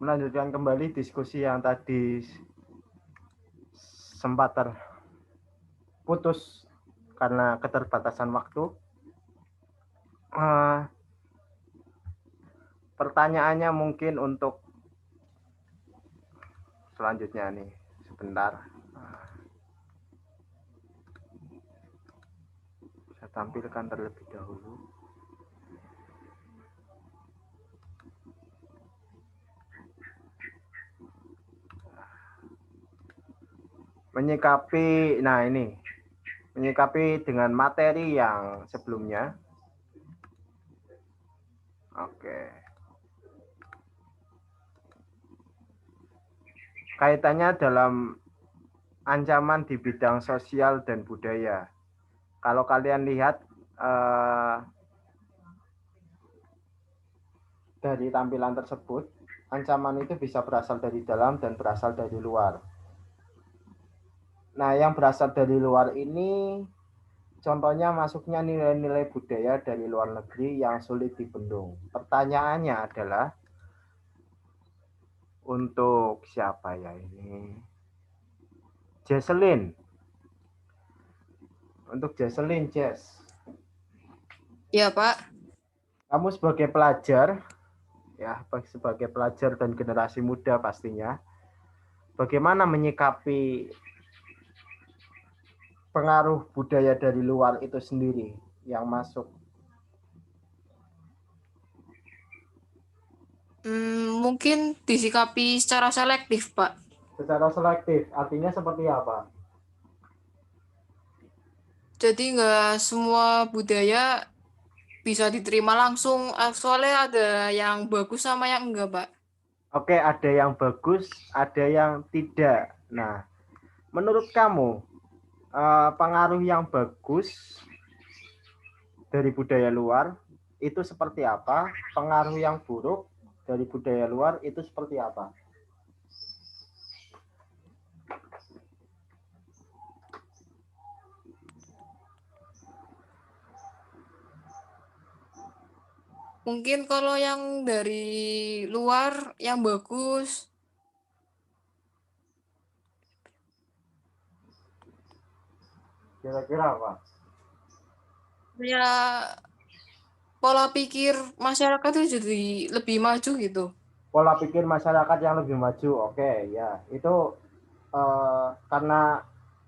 melanjutkan kembali diskusi yang tadi sempat terputus karena keterbatasan waktu. Pertanyaannya mungkin untuk selanjutnya nih, sebentar. Saya tampilkan terlebih dahulu. Menyikapi dengan materi yang sebelumnya. Oke. Kaitannya dalam ancaman di bidang sosial dan budaya. Kalau kalian lihat dari tampilan tersebut, ancaman itu bisa berasal dari dalam dan berasal dari luar. Nah, yang berasal dari luar ini contohnya masuknya nilai-nilai budaya dari luar negeri yang sulit dibendung. Pertanyaannya adalah untuk siapa ya ini? Jesselyn. Untuk Jesselyn, Jess. Iya, Pak. Kamu sebagai pelajar, sebagai pelajar dan generasi muda pastinya, bagaimana menyikapi pengaruh budaya dari luar itu sendiri yang masuk? Mungkin disikapi secara selektif, Pak. Secara selektif, artinya seperti apa? Jadi nggak semua budaya bisa diterima langsung, soalnya ada yang bagus sama yang enggak, Pak. Oke, ada yang bagus, ada yang tidak. Nah, menurut kamu, pengaruh yang bagus dari budaya luar itu seperti apa? Pengaruh yang buruk dari budaya luar itu seperti apa? Mungkin kalau yang dari luar yang bagus, Kira-kira apa? ya pola pikir masyarakat itu jadi lebih maju gitu. Pola pikir masyarakat yang lebih maju, oke, ya. Itu karena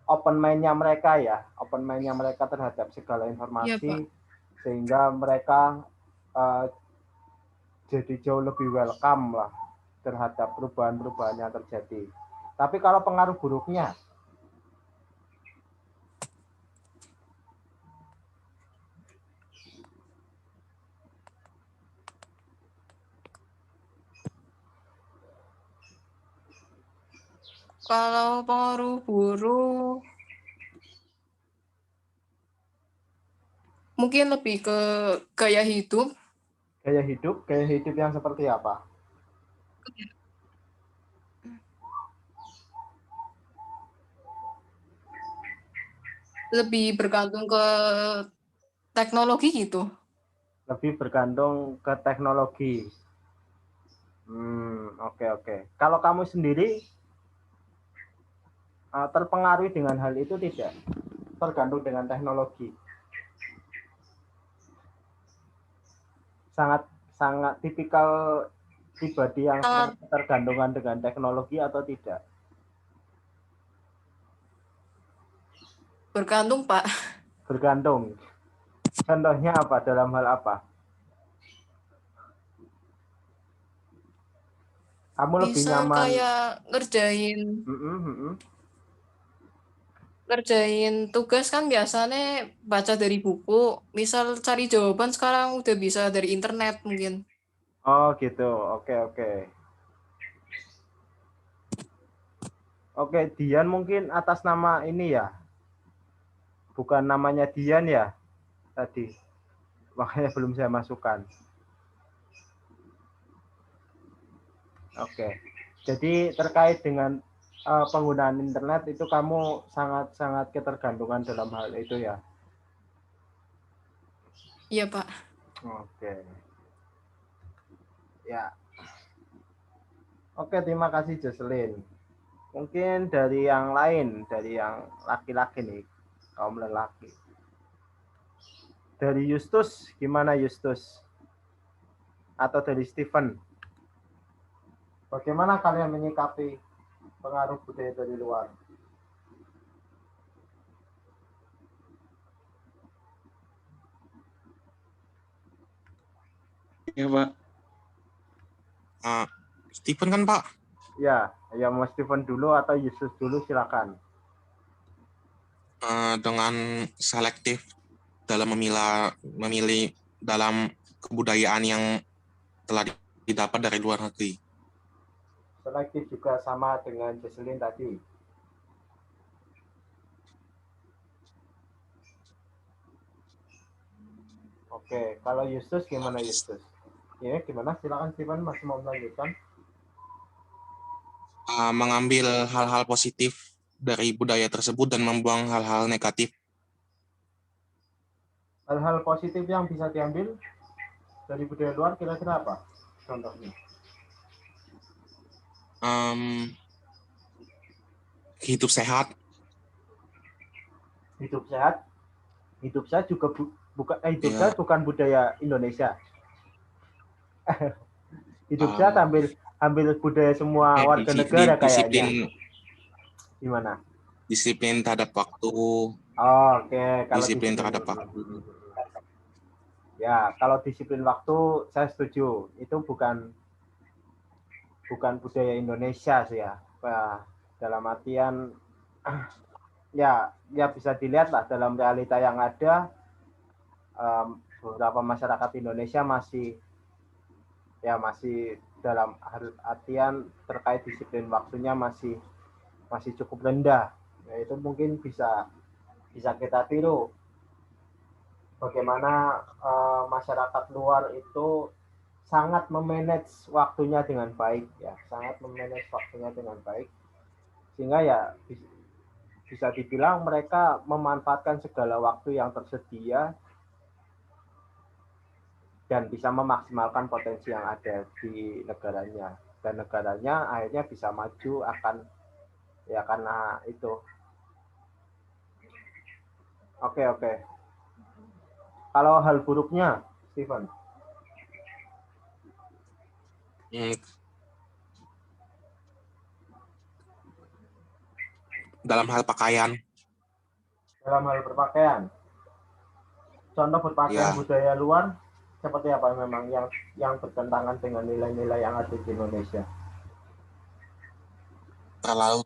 open mind-nya mereka open mind-nya mereka terhadap segala Iya, Pak. informasi, sehingga mereka jadi jauh lebih welcome lah terhadap perubahan-perubahan yang terjadi. Tapi kalau pengaruh buruknya, Kalau pengaruh buruk, mungkin lebih ke gaya hidup. gaya hidup yang seperti apa? Lebih bergantung ke teknologi gitu. Lebih bergantung ke teknologi. Oke. Kalau kamu sendiri terpengaruh dengan hal itu tidak? Tergantung dengan teknologi. Sangat tipikal pribadi yang Sangat tergantungan dengan teknologi atau tidak? bergantung, Pak. Bergantung. Contohnya apa? Dalam hal apa? Kamu lebih Misal nyaman? kayak ngerjain ngerjain tugas kan biasanya baca dari buku. Misal cari jawaban sekarang udah bisa dari internet mungkin. Oh gitu. Oke. Oke, Dian mungkin atas nama ini ya. Bukan namanya Dian ya tadi. Makanya belum saya masukkan. Oke. Jadi terkait dengan penggunaan internet itu kamu sangat ketergantungan dalam hal itu ya. Iya, Pak. Oke. Ya. Oke, terima kasih Jocelyn. Mungkin dari yang lain, dari yang laki-laki nih, kaum lelaki. Dari Justus, gimana Justus? Atau dari Stephen? Bagaimana kalian menyikapi pengaruh budaya dari luar? Ya, Pak. Stephen kan, Pak? Ya, yang mau Stephen dulu atau Justus dulu silakan. Dengan selektif dalam memilih dalam kebudayaan yang telah didapat dari luar negeri. Selektif juga sama dengan Jocelyn tadi. Oke, kalau Justus gimana Justus? Ya, gimana? Silakan Stephen, masih mau melanjutkan? Mengambil hal-hal positif dari budaya tersebut dan membuang hal-hal negatif. Hal-hal positif yang bisa diambil dari budaya luar kira-kira apa? Contohnya? Hidup sehat. Hidup sehat. Hidup sehat juga hidup Ya. sehat bukan budaya Indonesia. Hidup sehat ambil budaya semua warga negara kayaknya. Gimana? Disiplin terhadap waktu. Oke, kalau disiplin terhadap waktu. Ya, kalau disiplin waktu saya setuju. Itu bukan budaya Indonesia sih ya. Dalam artian ya bisa dilihat lah dalam realita yang ada, beberapa masyarakat Indonesia masih dalam artian terkait disiplin waktunya masih cukup rendah. Ya, itu mungkin bisa kita tiru bagaimana masyarakat luar itu sangat memanage waktunya dengan baik ya, sehingga ya bisa dibilang mereka memanfaatkan segala waktu yang tersedia dan bisa memaksimalkan potensi yang ada di negaranya, dan negaranya akhirnya bisa maju karena itu. Oke. Kalau hal buruknya, Stephen? Dalam hal pakaian. Dalam hal berpakaian. Contoh berpakaian budaya luar seperti apa memang yang bertentangan dengan nilai-nilai yang ada di Indonesia? Terlalu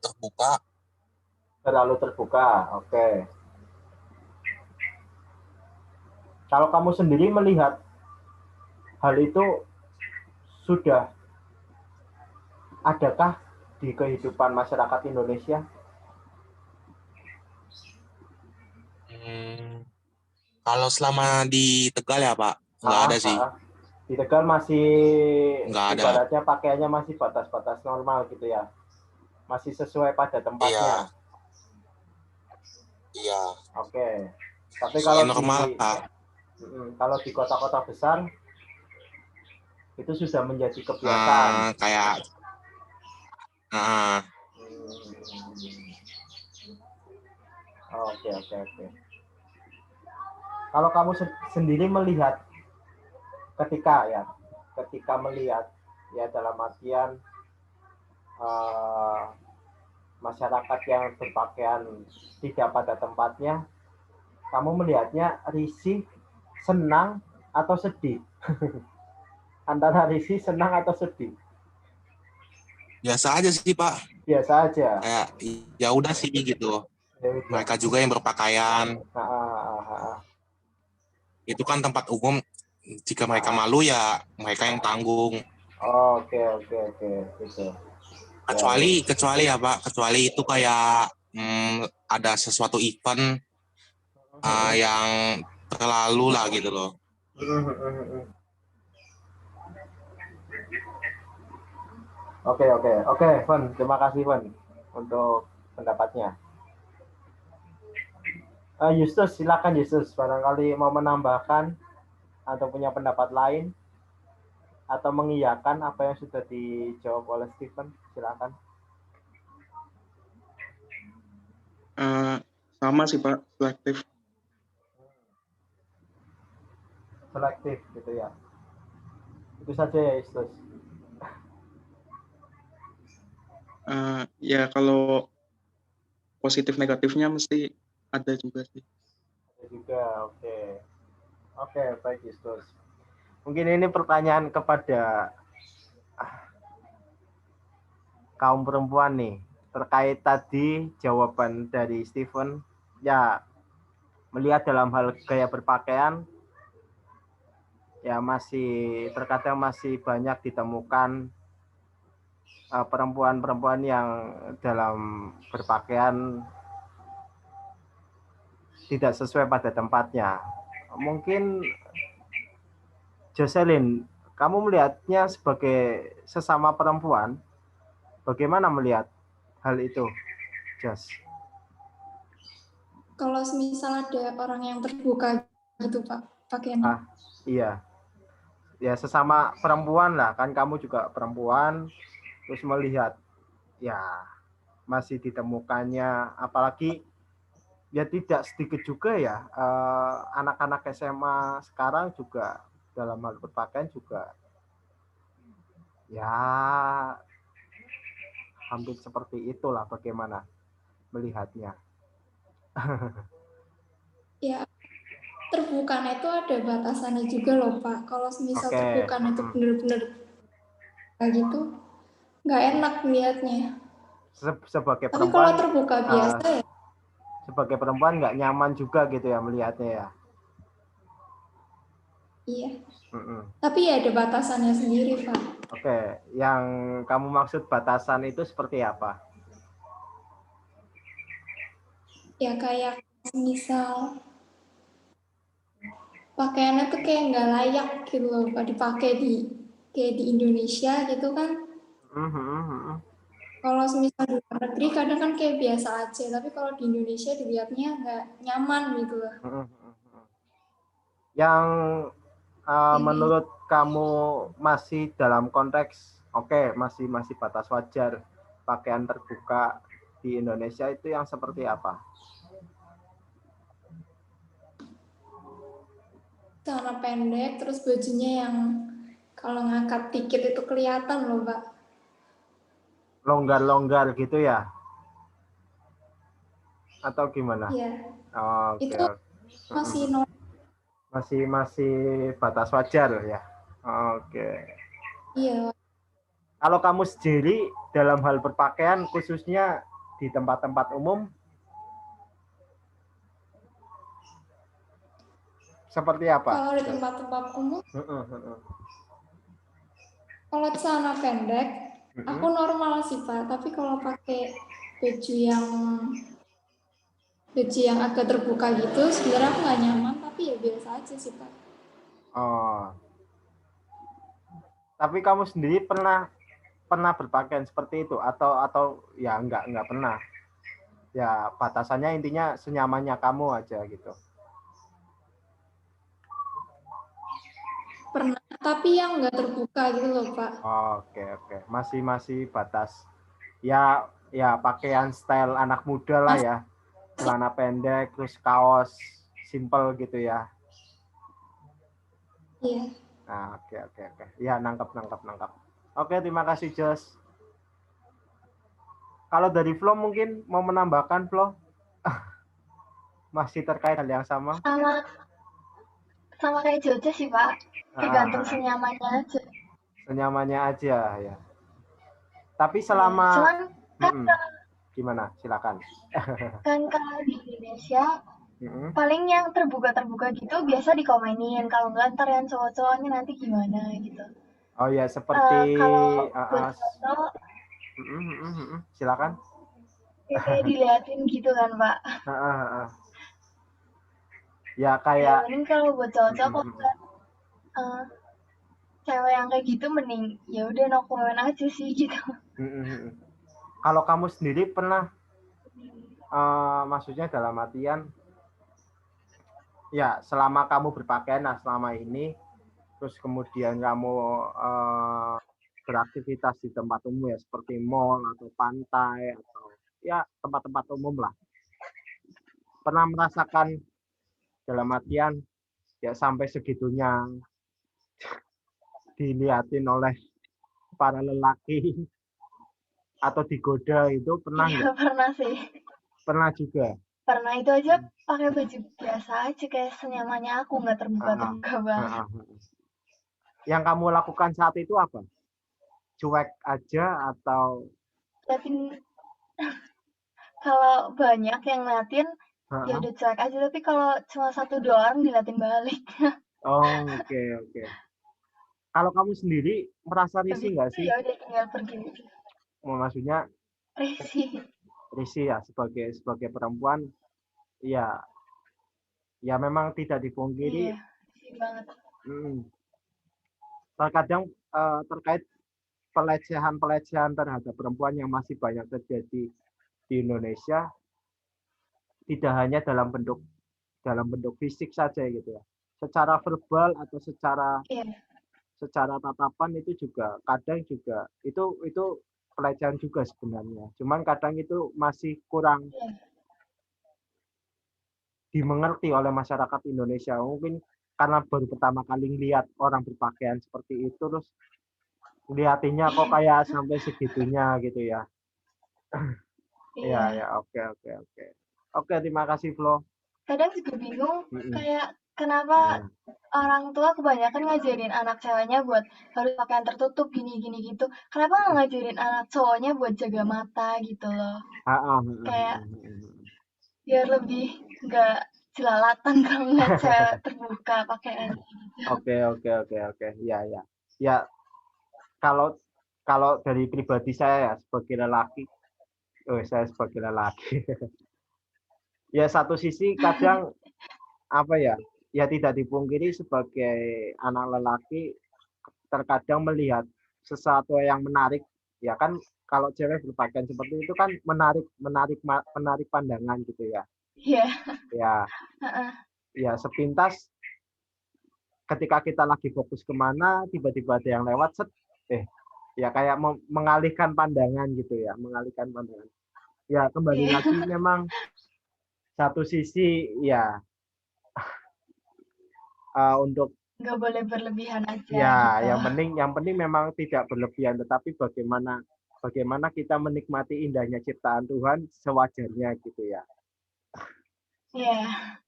terbuka. Oke. Kalau kamu sendiri melihat hal itu sudah adakah di kehidupan masyarakat Indonesia? Kalau selama di Tegal ya Pak, nggak ada sih. Di Tegal masih nggak ada. Ibaratnya pakaiannya masih batas-batas normal gitu ya, masih sesuai pada tempatnya. Iya. Oke. Tapi kalau normal, kalau di kota-kota besar itu sudah menjadi kebiasaan. Kayak. Oke. Kalau kamu sendiri melihat ketika melihat ya dalam artian masyarakat yang berpakaian tidak pada tempatnya, kamu melihatnya risih, senang, atau sedih? Antara risih, senang, atau sedih? Biasa aja sih Pak. Biasa aja. Kayak ya udah sih gitu. Mereka juga yang berpakaian. Itu kan tempat umum. Jika mereka malu ya mereka yang tanggung. Oke. Gitu. Kecuali ya Pak, kecuali itu kayak ada sesuatu event yang terlalu lah gitu loh. Oke, Van, terima kasih Van untuk pendapatnya. Justus, silakan Justus, barangkali mau menambahkan atau punya pendapat lain atau mengiyakan apa yang sudah dijawab oleh Stephen? Silakan. Sama sih Pak, selektif. Selektif gitu ya. Itu saja ya Istus. Ya kalau positif negatifnya mesti ada juga sih. Ada juga, oke. Oke, baik Istus. Mungkin ini pertanyaan kepada kaum perempuan nih. Terkait tadi jawaban dari Stephen, ya melihat dalam hal gaya berpakaian, ya masih terkadang masih banyak ditemukan perempuan-perempuan yang dalam berpakaian tidak sesuai pada tempatnya. Mungkin Jocelyn, kamu melihatnya sebagai sesama perempuan, bagaimana melihat hal itu, Jos? Kalau misal ada orang yang terbuka gitu Pak, pakaiannya. Iya. Ya sesama perempuan lah, kan kamu juga perempuan, terus melihat ya masih ditemukannya, apalagi ya tidak sedikit juga ya anak-anak SMA sekarang juga dalam hal berpakaian juga ya hampir seperti itulah, bagaimana melihatnya. Ya, terbuka itu ada batasannya juga loh Pak. Kalau misal terbuka itu benar-benar kayak gitu, nggak enak lihatnya. Sebagai Tapi perempuan, kalau terbuka biasa ya. Sebagai perempuan nggak nyaman juga gitu ya melihatnya ya. Iya. Tapi ya ada batasannya sendiri Pak. Oke, yang kamu maksud batasan itu seperti apa? Ya kayak misal pakaiannya tuh kayak nggak layak gitu loh Pak, dipakai kayak di Indonesia gitu kan. Kalau misal di luar negeri kadang kan kayak biasa aja, tapi kalau di Indonesia dilihatnya nggak nyaman gitu loh. Yang menurut kamu masih dalam konteks masih batas wajar pakaian terbuka di Indonesia itu yang seperti apa? Celana pendek, terus bajunya yang kalau ngangkat dikit itu kelihatan loh Pak. Longgar-longgar gitu ya? Atau gimana? Iya. Itu masih batas wajar ya? Oke. Iya. Kalau kamu sendiri dalam hal berpakaian khususnya di tempat-tempat umum seperti apa? Kalau di tempat-tempat umum, kalau celana pendek, aku normal sih Pak. Tapi kalau pakai baju yang agak terbuka gitu, sebenarnya aku nggak nyaman. Tapi ya biasa aja sih Pak. Oh. Tapi kamu sendiri pernah berpakaian seperti itu atau ya enggak pernah? Ya batasannya intinya senyamannya kamu aja gitu. Pernah, tapi yang nggak terbuka gitu loh Pak. Oke. Masih batas. Ya pakaian style anak muda lah ya. Celana pendek, terus kaos simple gitu ya. Iya. Nah, oke. Ya, nangkap. Oke, terima kasih Jos. Kalau dari Flo mungkin mau menambahkan Flo? Masih terkait hal yang sama? Sama kayak Jojo sih Pak. Tergantung senyamannya aja. Senyamannya aja ya. Tapi selama gimana? Silakan. Kan kalau di Indonesia paling yang terbuka gitu biasa dikomenin, kalau enggak ntar yang cowok-cowoknya nanti gimana gitu. Oh ya, seperti kalau buat foto silakan. kayak diliatin gitu kan Pak. Ya kayak mending kalau buat cowok-cowok cewek yang kayak gitu mending ya udah no comment aja sih gitu. Kalau kamu sendiri pernah maksudnya dalam artian ya selama kamu berpakaian selama ini terus kemudian kamu beraktivitas di tempat umum ya seperti mall atau pantai atau ya tempat-tempat umum lah. Pernah merasakan dalam artian ya sampai segitunya dilihatin oleh para lelaki atau digoda itu pernah Iya, nggak? pernah sih. Pernah juga. Pernah itu aja pakai baju biasa aja kayak senyamannya aku, nggak terbuka-terbuka banget. Yang kamu lakukan saat itu apa? Cuek aja atau Liatin kalau banyak yang ngeliatin ya udah cuek aja, tapi kalau cuma 1-2 orang diliatin balik. Oh, oke. Kalau kamu sendiri merasa risih nggak sih? Ya udah tinggal pergi. Maksudnya risih ya sebagai perempuan ya memang tidak dipungkiri. Iya, risih banget. Terkadang terkait pelecehan terhadap perempuan yang masih banyak terjadi di Indonesia tidak hanya dalam bentuk fisik saja gitu ya. Secara verbal atau secara tatapan itu juga kadang juga itu pelecehan juga sebenarnya. Cuman kadang itu masih kurang dimengerti oleh masyarakat Indonesia. Mungkin karena baru pertama kali lihat orang berpakaian seperti itu terus lihatinnya kok kayak sampai segitunya gitu ya. Ya, oke. Oke, terima kasih Flo. Kadang juga bingung kayak kenapa orang tua kebanyakan ngajarin anak ceweknya buat harus pakaian tertutup gini gitu. Kenapa nggak ngajarin anak cowoknya buat jaga mata gitu loh? Kayak biar lebih nggak jelalatan kalau ngeliat cewek terbuka pakaian. Oke. Ya, kalau dari pribadi saya ya sebagai lelaki, saya sebagai lelaki. Ya satu sisi kadang apa ya tidak dipungkiri sebagai anak lelaki terkadang melihat sesuatu yang menarik ya kan, kalau cewek berpakaian seperti itu kan menarik pandangan gitu ya. Ya sepintas ketika kita lagi fokus kemana tiba-tiba ada yang lewat ya kayak mengalihkan pandangan gitu ya, ya kembali lagi memang satu sisi ya untuk nggak boleh berlebihan aja ya gitu. yang penting memang tidak berlebihan, tetapi bagaimana kita menikmati indahnya ciptaan Tuhan sewajarnya gitu ya.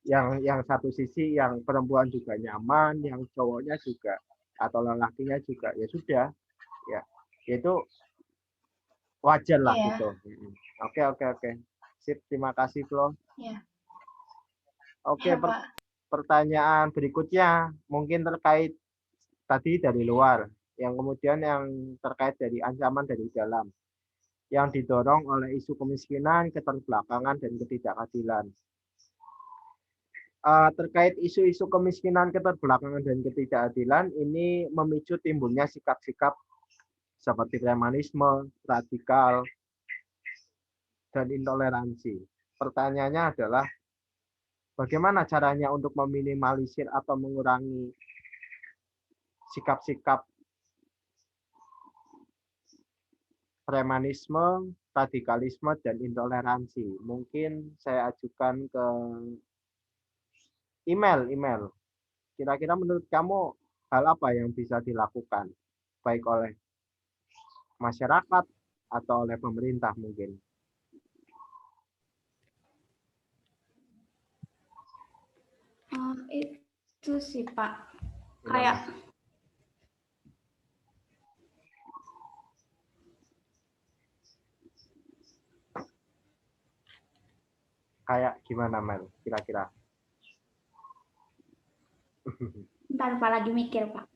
Yang satu sisi yang perempuan juga nyaman, yang cowoknya juga atau lelakinya juga ya sudah ya itu wajar lah gitu. Oke. Sip, terima kasih Flo. Oke, pertanyaan berikutnya mungkin terkait tadi dari luar, yang kemudian yang terkait dari ancaman dari dalam, yang didorong oleh isu kemiskinan, keterbelakangan, dan ketidakadilan. Terkait isu-isu kemiskinan, keterbelakangan, dan ketidakadilan, ini memicu timbulnya sikap-sikap seperti premanisme, radikal, dan intoleransi. Pertanyaannya adalah, bagaimana caranya untuk meminimalisir atau mengurangi sikap-sikap premanisme, radikalisme, dan intoleransi? Mungkin saya ajukan ke email. Kira-kira menurut kamu hal apa yang bisa dilakukan baik oleh masyarakat atau oleh pemerintah mungkin? Itu sih Pak, kayak gimana Mel kira-kira? Ntar Pak lagi mikir Pak.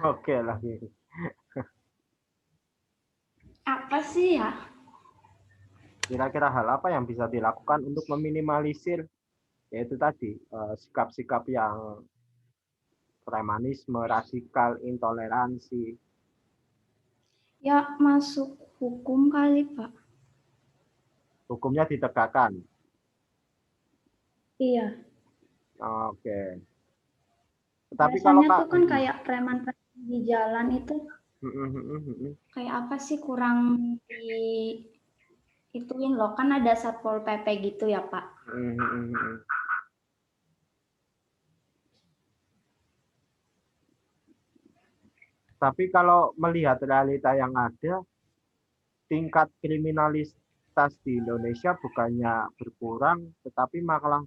Oke, lagi. Apa sih ya? Kira-kira hal apa yang bisa dilakukan untuk meminimalisir yaitu tadi sikap-sikap yang premanisme, radikal, intoleransi? Ya masuk hukum kali Pak. Hukumnya ditegakkan? Iya. Oke. Tapi kalau biasanya tuh kan kayak preman-preman di jalan itu kayak apa sih, kurang di ituin loh, kan ada Satpol PP gitu ya Pak. Tapi kalau melihat realita yang ada, tingkat kriminalitas di Indonesia bukannya berkurang, tetapi malah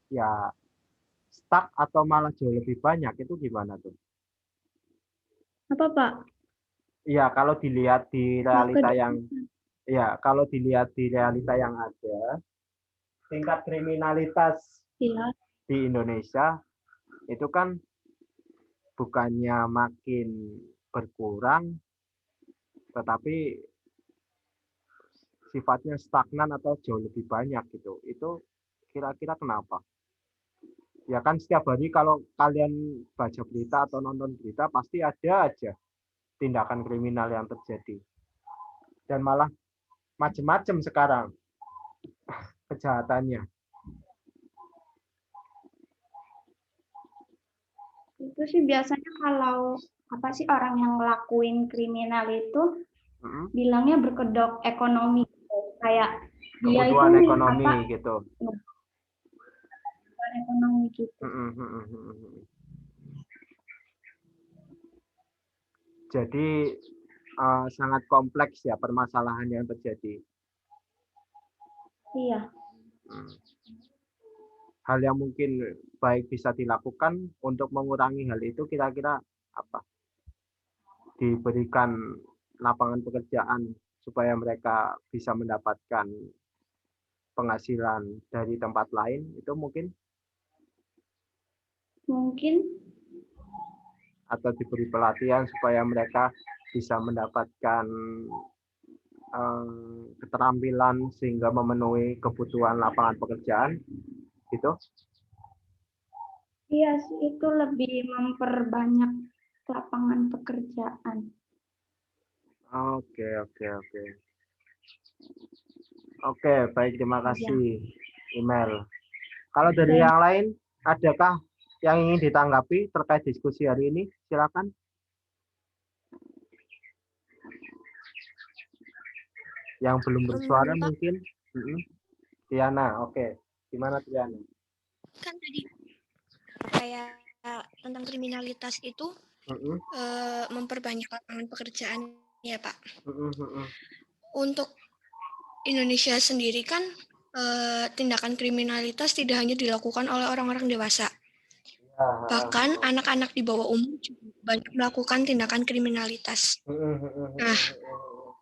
ya stuck atau malah jauh lebih banyak. Itu gimana tuh? Apa Pak? Ya, kalau dilihat di realita kalau dilihat di realita yang ada, tingkat kriminalitas Iya. di Indonesia itu kan bukannya makin berkurang, tetapi sifatnya stagnan atau jauh lebih banyak gitu. Itu kira-kira kenapa? Ya kan setiap hari kalau kalian baca berita atau nonton berita pasti ada aja tindakan kriminal yang terjadi. Dan malah macam-macam sekarang kejahatannya. Itu sih biasanya kalau apa sih orang yang ngelakuin kriminal itu bilangnya berkedok ekonomi gitu. Kayak dia itu Kebutuhan ekonomi gitu. Kebutuhan ekonomi gitu. Jadi sangat kompleks ya permasalahan yang terjadi. Iya. Hal yang mungkin baik bisa dilakukan untuk mengurangi hal itu kira-kira apa? Diberikan lapangan pekerjaan supaya mereka bisa mendapatkan penghasilan dari tempat lain, itu mungkin? Mungkin. Atau diberi pelatihan supaya mereka bisa mendapatkan keterampilan sehingga memenuhi kebutuhan lapangan pekerjaan, gitu? Iya sih, itu lebih memperbanyak lapangan pekerjaan. Oke. Oke, baik, terima kasih, Email. Kalau dari yang lain, adakah yang ingin ditanggapi terkait diskusi hari ini? Silakan. Yang belum bersuara mungkin. Tiana, oke. Gimana Tiana? Kan tadi kayak tentang kriminalitas itu memperbanyak lapangan pekerjaan ya Pak. Untuk Indonesia sendiri kan tindakan kriminalitas tidak hanya dilakukan oleh orang-orang dewasa. Bahkan anak-anak di bawah umur juga banyak melakukan tindakan kriminalitas. Nah,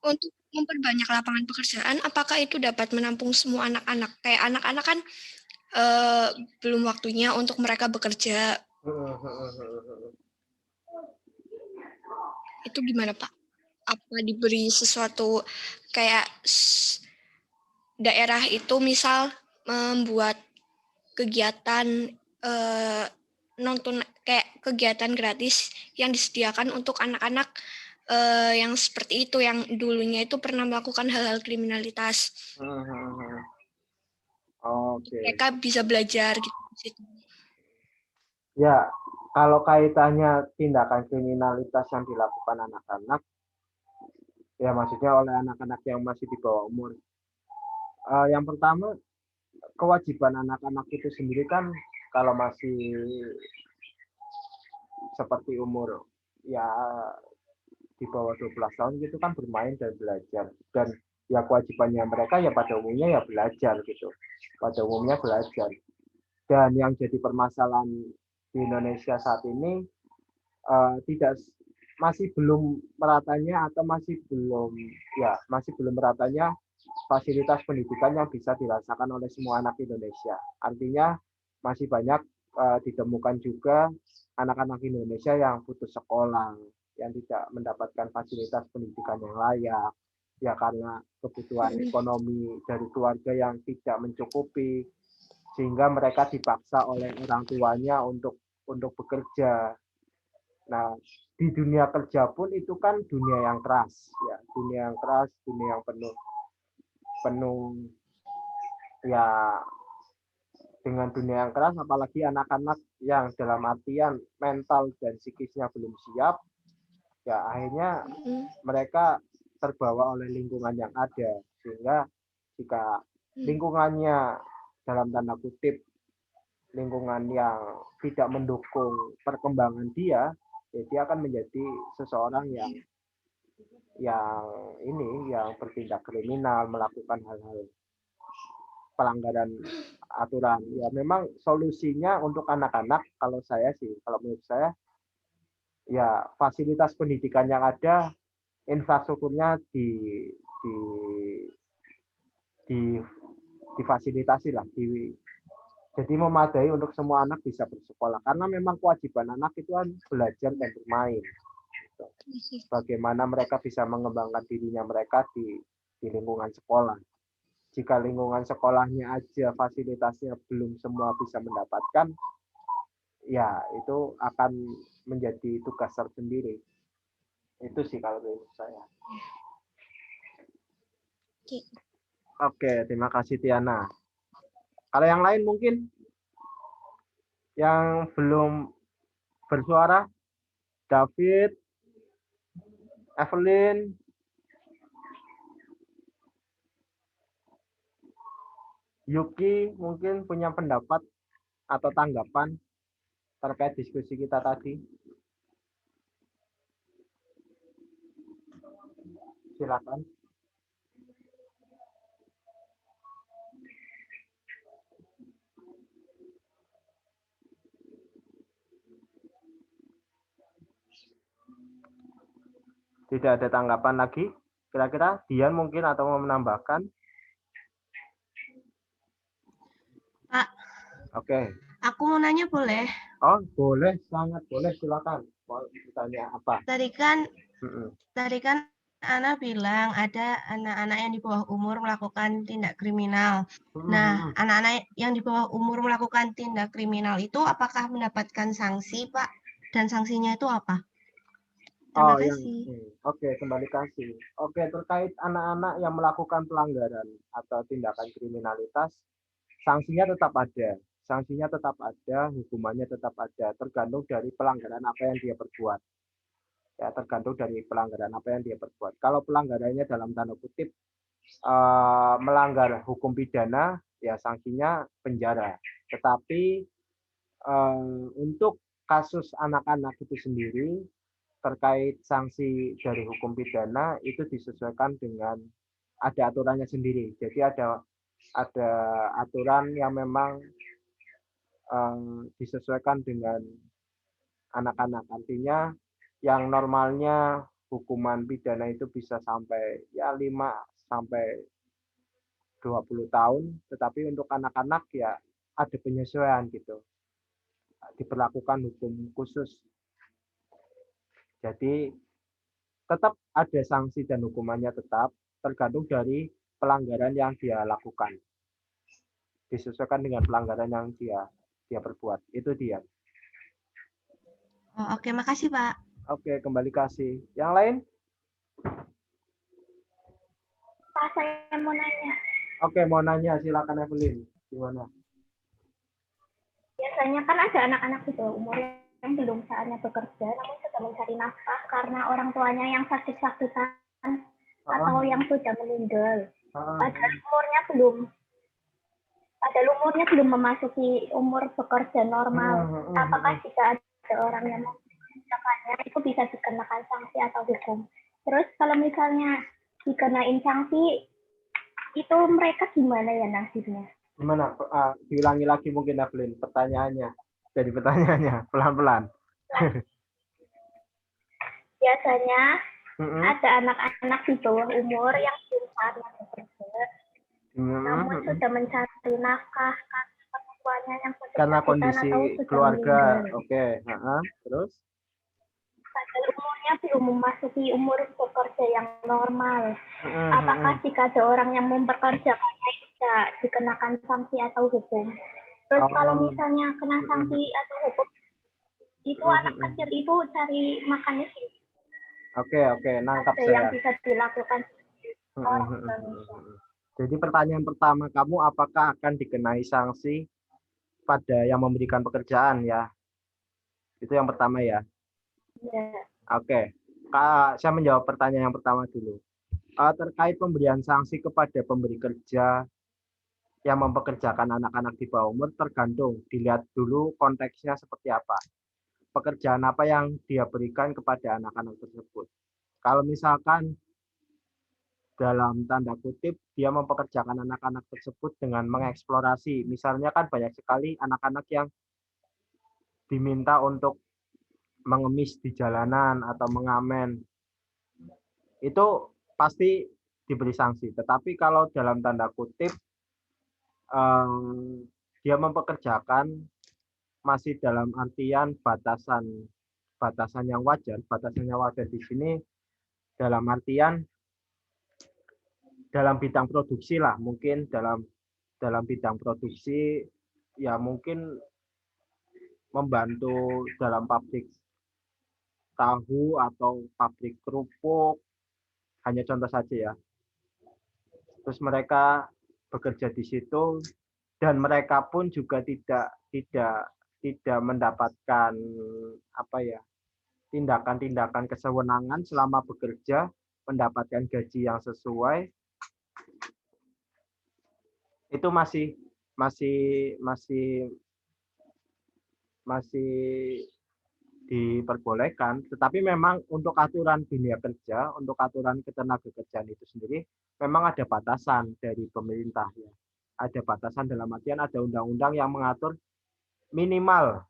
untuk memperbanyak lapangan pekerjaan, apakah itu dapat menampung semua anak-anak? Kayak anak-anak kan belum waktunya untuk mereka bekerja. Itu gimana Pak? Apa diberi sesuatu kayak daerah itu misal membuat kegiatan nonton kayak kegiatan gratis yang disediakan untuk anak-anak yang seperti itu, yang dulunya itu pernah melakukan hal-hal kriminalitas. Oke. Mereka bisa belajar gitu. Ya, kalau kaitannya tindakan kriminalitas yang dilakukan anak-anak, ya maksudnya oleh anak-anak yang masih di bawah umur. Yang pertama, kewajiban anak-anak itu sendiri kan kalau masih seperti umur ya di bawah 12 tahun gitu kan bermain dan belajar, dan ya kewajibannya mereka ya pada umumnya ya belajar gitu, pada umumnya belajar. Dan yang jadi permasalahan di Indonesia saat ini masih belum meratanya fasilitas pendidikan yang bisa dirasakan oleh semua anak Indonesia. Artinya masih banyak ditemukan juga anak-anak Indonesia yang putus sekolah, yang tidak mendapatkan fasilitas pendidikan yang layak, ya karena kebutuhan ekonomi dari keluarga yang tidak mencukupi, sehingga mereka dipaksa oleh orang tuanya untuk bekerja. Nah, di dunia kerja pun itu kan dunia yang keras, ya, dunia yang penuh ya dengan dunia yang keras, apalagi anak-anak yang dalam artian mental dan psikisnya belum siap, ya akhirnya mereka terbawa oleh lingkungan yang ada, sehingga jika lingkungannya dalam tanda kutip lingkungan yang tidak mendukung perkembangan dia, ya dia akan menjadi seseorang yang bertindak kriminal, melakukan hal-hal pelanggaran aturan. Ya memang solusinya untuk anak-anak, kalau menurut saya ya fasilitas pendidikan yang ada, infrastrukturnya difasilitasi lah, jadi memadai untuk semua anak bisa bersekolah, karena memang kewajiban anak itu kan belajar dan bermain. Bagaimana mereka bisa mengembangkan dirinya mereka di lingkungan sekolah. Jika lingkungan sekolahnya aja fasilitasnya belum semua bisa mendapatkan, ya itu akan menjadi tugas tersendiri. Itu sih kalau menurut saya. Oke, terima kasih Tiana. Kalau yang lain mungkin yang belum bersuara, David, Evelyn, Yuki mungkin punya pendapat atau tanggapan terkait diskusi kita tadi. Silakan. Tidak ada tanggapan lagi? Kira-kira Dian mungkin atau mau menambahkan? Pak. Oke. Aku mau nanya boleh? Oh, boleh, sangat boleh, silakan. Mau ditanya apa? Tadi kan Ana bilang ada anak-anak yang di bawah umur melakukan tindak kriminal. Nah, anak-anak yang di bawah umur melakukan tindak kriminal itu apakah mendapatkan sanksi, Pak? Dan sanksinya itu apa? Terima kasih. Oke, kembali kasih. Oke, terkait anak-anak yang melakukan pelanggaran atau tindakan kriminalitas, sanksinya tetap ada. Sanksinya tetap ada, hukumannya tetap ada, tergantung dari pelanggaran apa yang dia perbuat. Ya, tergantung dari pelanggaran apa yang dia perbuat. Kalau pelanggarannya dalam tanda kutip melanggar hukum pidana, ya sanksinya penjara. Tetapi untuk kasus anak-anak itu sendiri, terkait sanksi dari hukum pidana itu disesuaikan dengan ada aturannya sendiri. Jadi ada aturan yang memang disesuaikan dengan anak-anak. Artinya yang normalnya hukuman pidana itu bisa sampai ya 5 sampai 20 tahun, tetapi untuk anak-anak ya ada penyesuaian gitu. Diberlakukan hukum khusus. Jadi tetap ada sanksi dan hukumannya tetap, tergantung dari pelanggaran yang dia lakukan. Disesuaikan dengan pelanggaran yang dia perbuat. Itu dia. Oh, oke, makasih Pak. Oke, kembali kasih. Yang lain? Pak, saya mau nanya. Oke, mau nanya. Silakan Evelyn. Gimana? Biasanya kan ada anak-anak di bawah umur yang belum saatnya bekerja, namun sudah mencari nafkah karena orang tuanya yang sakit-sakitan atau yang sudah meninggal. Padahal umurnya belum memasuki umur bekerja normal. Apakah jika ada orang yang mengerjakannya itu bisa dikenakan sanksi atau hukum? Terus kalau misalnya dikenain sanksi, itu mereka gimana ya nasibnya? Gimana? Diulangi lagi mungkin Evelyn pertanyaannya. Jadi pertanyaannya pelan-pelan. Biasanya ada anak-anak di bawah umur yang belum saatnya bekerja, namun sudah mencari nafkah karena orang tuanya yang karena kondisi keluarga. Oke. Terus? Padahal umurnya belum memasuki umur bekerja yang normal. Apakah jika ada orang yang mempekerjakannya bisa dikenakan sanksi atau hukum? Terus kalau misalnya kena sanksi atau hukum, itu anak kecil itu cari makannya sih. Oke, nangkap saya. Yang bisa dilakukan orang Indonesia. Jadi pertanyaan pertama kamu, apakah akan dikenai sanksi pada yang memberikan pekerjaan ya. Itu yang pertama ya. Oke. Saya menjawab pertanyaan yang pertama dulu. Terkait pemberian sanksi kepada pemberi kerja yang mempekerjakan anak-anak di bawah umur, tergantung, dilihat dulu konteksnya seperti apa. Pekerjaan apa yang dia berikan kepada anak-anak tersebut. Kalau misalkan dalam tanda kutip dia mempekerjakan anak-anak tersebut dengan mengeksplorasi, misalnya kan banyak sekali anak-anak yang diminta untuk mengemis di jalanan atau mengamen, itu pasti diberi sanksi. Tetapi kalau dalam tanda kutip dia mempekerjakan masih dalam artian batasan yang wajar. Batasan yang wajar di sini dalam artian dalam bidang produksi lah, mungkin dalam bidang produksi ya mungkin membantu dalam pabrik tahu atau pabrik kerupuk, hanya contoh saja ya. Terus mereka bekerja di situ dan mereka pun juga tidak mendapatkan apa ya, tindakan-tindakan kesewenangan selama bekerja, mendapatkan gaji yang sesuai, itu masih diperbolehkan. Tetapi memang untuk aturan dunia kerja, untuk aturan ketenagakerjaan itu sendiri memang ada batasan dari pemerintah ya. Ada batasan dalam artian ada undang-undang yang mengatur minimal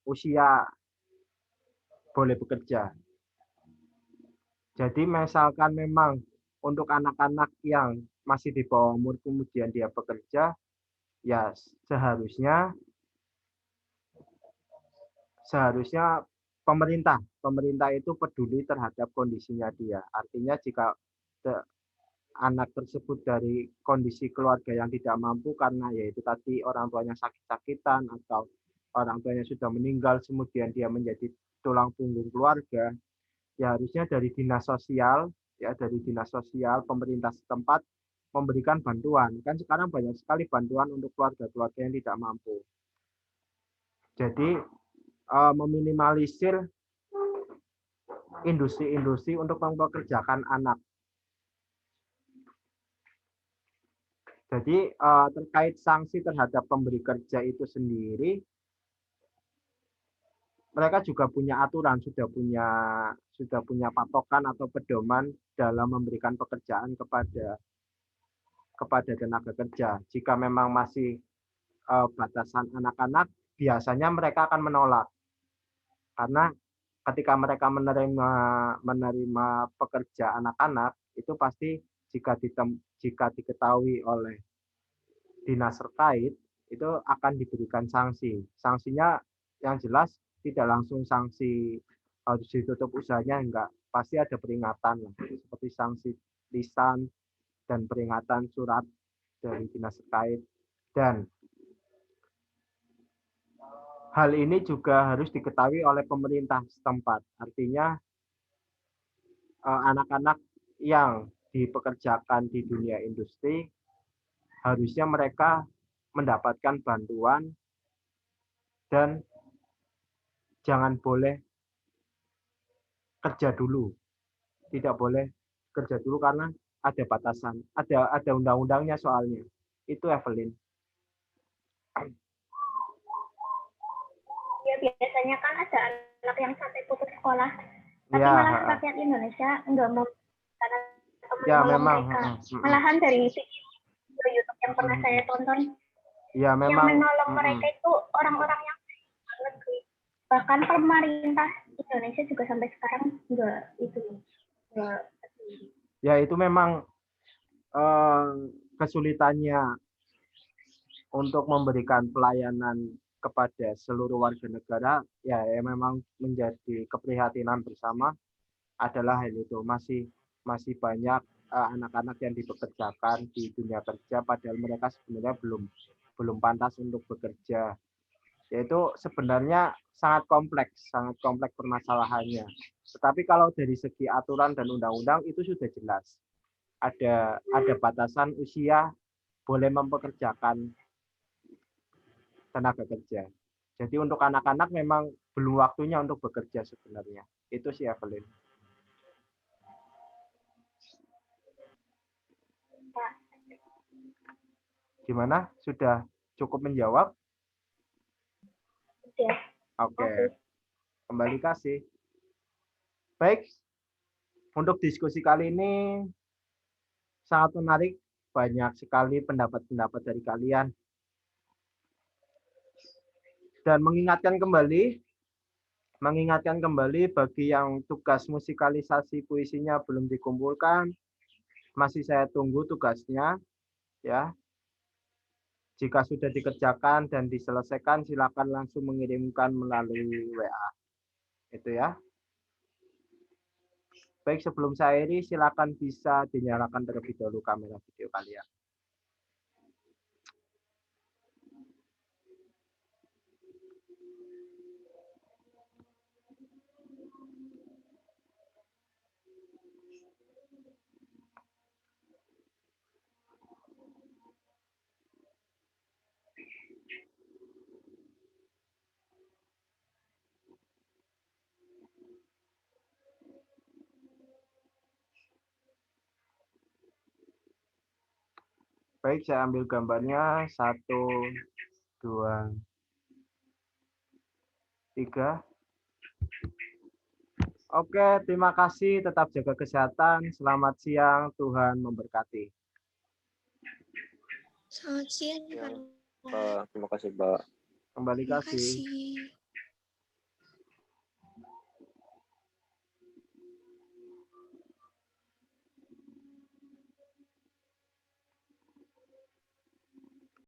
usia boleh bekerja. Jadi misalkan memang untuk anak-anak yang masih di bawah umur kemudian dia bekerja, ya seharusnya pemerintah itu peduli terhadap kondisinya dia. Artinya jika anak tersebut dari kondisi keluarga yang tidak mampu karena yaitu tadi orang tuanya sakit-sakitan atau orang tuanya sudah meninggal kemudian dia menjadi tulang punggung keluarga, ya harusnya dari dinas sosial pemerintah setempat memberikan bantuan. Kan sekarang banyak sekali bantuan untuk keluarga-keluarga yang tidak mampu. Jadi meminimalisir industri-industri untuk mempekerjakan anak. Jadi terkait sanksi terhadap pemberi kerja itu sendiri, mereka juga punya aturan, sudah punya patokan atau pedoman dalam memberikan pekerjaan kepada tenaga kerja. Jika memang masih batasan anak-anak, biasanya mereka akan menolak. Karena ketika mereka menerima pekerja anak-anak, itu pasti jika diketahui oleh dinas terkait, itu akan diberikan sanksi. Sanksinya yang jelas tidak langsung sanksi harus ditutup usahanya, enggak. Pasti ada peringatan seperti sanksi lisan dan peringatan surat dari dinas terkait. Dan hal ini juga harus diketahui oleh pemerintah setempat. Artinya anak-anak yang dipekerjakan di dunia industri harusnya mereka mendapatkan bantuan dan jangan boleh kerja dulu. Tidak boleh kerja dulu karena ada batasan, ada undang-undangnya soalnya. Itu Evelyn. Ya biasanya kan ada anak yang sampai putus sekolah, tapi malah rakyat Indonesia enggak mau karena memang mereka. Malahan dari YouTube yang pernah saya tonton, ya, memang, yang menolong mereka itu orang-orang yang negeri. Bahkan pemerintah Indonesia juga sampai sekarang enggak. Ya itu memang kesulitannya untuk memberikan pelayanan kepada seluruh warga negara, ya memang menjadi keprihatinan bersama adalah hal itu. Masih banyak anak-anak yang dipekerjakan di dunia kerja padahal mereka sebenarnya belum pantas untuk bekerja. Yaitu sebenarnya sangat kompleks permasalahannya. Tetapi kalau dari segi aturan dan undang-undang itu sudah jelas. ada batasan usia boleh mempekerjakan tenaga kerja. Jadi untuk anak-anak memang belum waktunya untuk bekerja sebenarnya. Itu sih Evelyn. Gimana? Sudah cukup menjawab? Sudah. Oke. Kembali kasih. Baik. Untuk diskusi kali ini sangat menarik. Banyak sekali pendapat-pendapat dari kalian. Dan mengingatkan kembali bagi yang tugas musikalisasi puisinya belum dikumpulkan, masih saya tunggu tugasnya, ya. Jika sudah dikerjakan dan diselesaikan, silakan langsung mengirimkan melalui WA. Itu ya. Baik, sebelum saya akhiri, silakan bisa dinyalakan terlebih dahulu kamera video kalian. Baik, saya ambil gambarnya. 1, 2, 3. Oke, terima kasih. Tetap jaga kesehatan. Selamat siang. Tuhan memberkati. Selamat siang, Pak. Terima kasih, Pak. Kembali Terima kasih. kasih.